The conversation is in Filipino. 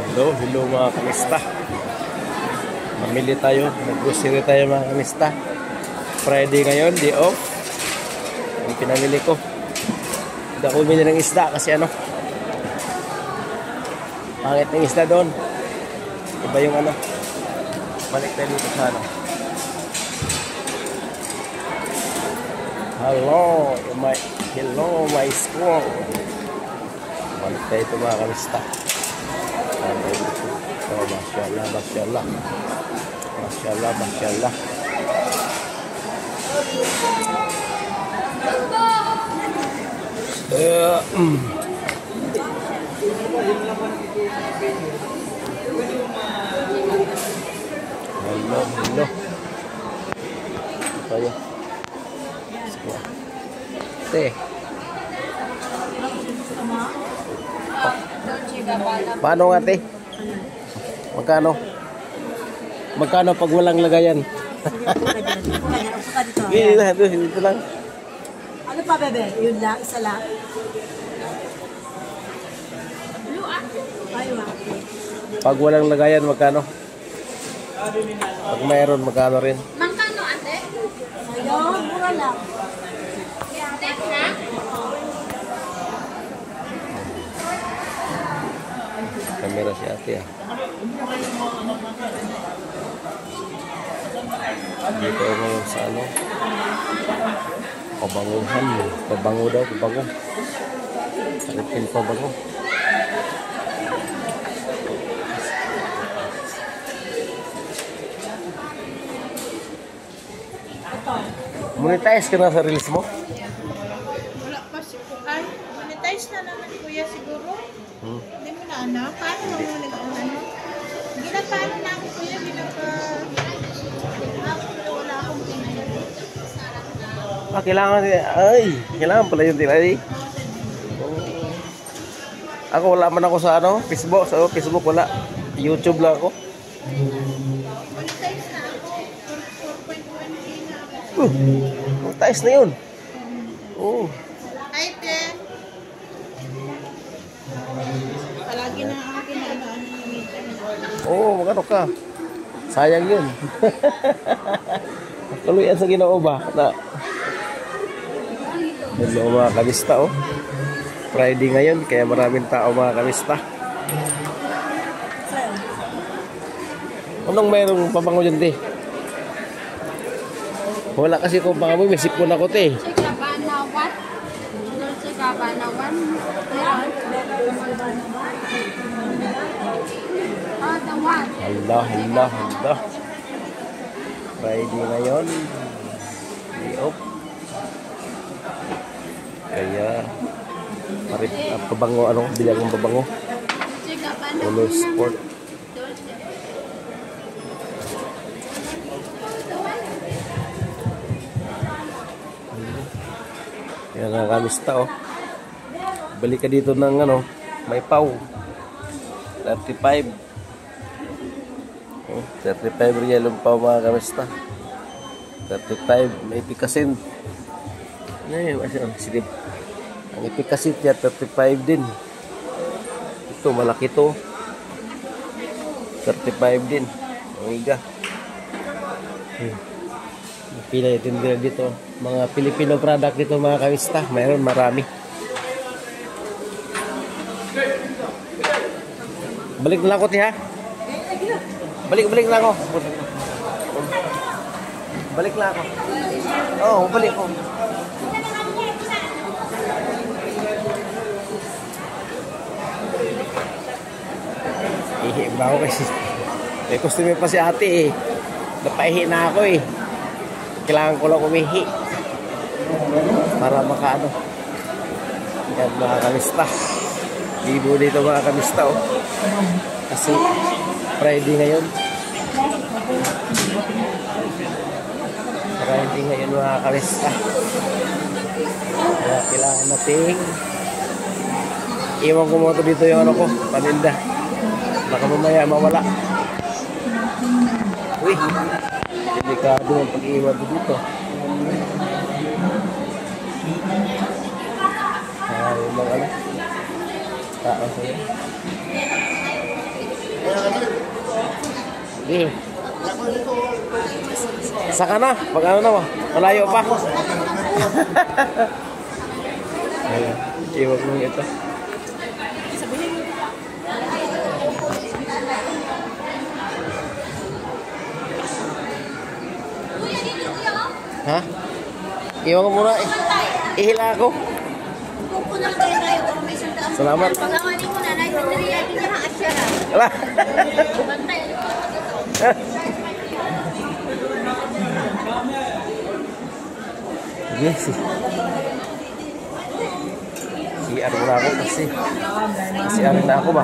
Hello mga kamista. Mamili tayo, nag-grocery tayo mga kamista. Friday ngayon, day off. Ang pinamili ko. Hindi ako bumili ng isda kasi ano, pangit ng isda doon. Iba yung ano. Balik tayo dito sa ano. Hello my school. Balik tayo ito mga kamista. Oh, masyaallah, masyaallah. Masyaallah, masyaallah. Hello. Tayo. Sige. Paano nga, te? Magkano? Magkano pag walang lagayan? Dito lang. Ano pa, bebe? Yun lang? Isa lang? Pag walang lagayan, magkano? Pag mayroon, magkano rin? Magkano, ate? Ayun, mura lang. Kamera si ate ah. Dito ngayon sa ano, pabanguhan. Pabango daw, pabango. Saripin pabango. Monetize ka na sa reels mo? Wala pa ay, monetize na naman kuya siguro. Hindi mo na ano, paano mo nag-ano? Ginapano namin kuya, wala akong pinay. Kailangan pala yung tilay. Ako wala man ako sa ano, Facebook wala. YouTube lang ako. Monetize na ako, 4.1K na ako. Monetize na yun. Ay, Ken. Palagi na ako pinaan ng meeting. Magano ka? Sayang yun. Tuloy yan sa Ginoo ba? Hello mga kamista oh. Friday ngayon, kaya maraming tao mga kamista. Anong mayroong pabango dyan, te? Wala kasi kung pangamoy, may sipon ako, te. Banawan. Banawan. Hala. Friday ngayon. Day off. Kaya pabango, bilang ng pabango. Ulo sport. Yan ang kamista oh. Balik ka dito ng ano, may pau. 35. 35 real ang pau mga kamista. 35 may pikasin. Ang ipikasit niya 35 din. Ito malaki to. 35 din. Amiga. Pila yung tindera dito. Mga Filipino product dito mga kamista. Mayroon marami. Balik na lang ako, tiha. Balik na ako. Balik na ako. Balik ko. Ihi ba ako kasi? May customer pa si ate eh. Napaihi na ako eh. Kailangan ko lang umihi para makaano. Yan mga kamista. Libo dito mga kamista oh. Kasi Friday ngayon. Friday ngayon mga kamista. Kaya kailangan natin iwan ko mo ito dito yung ano ko, paninda. Baka mamaya mawala. Uy, delikado ang pag-iwan dito. Yung mga tao sa'yo. Sige. Saka na. Pag ano na mo. Malayo pa. Ayun. Iwag mo ito. Ha? Iwan ko muna. Ihila ako. Salamat. Pagawanin ko na, nagtitiriyan din niya ang asyara. Wala. Bantay. Yes. CR muna ako kasi. CR na ako ba?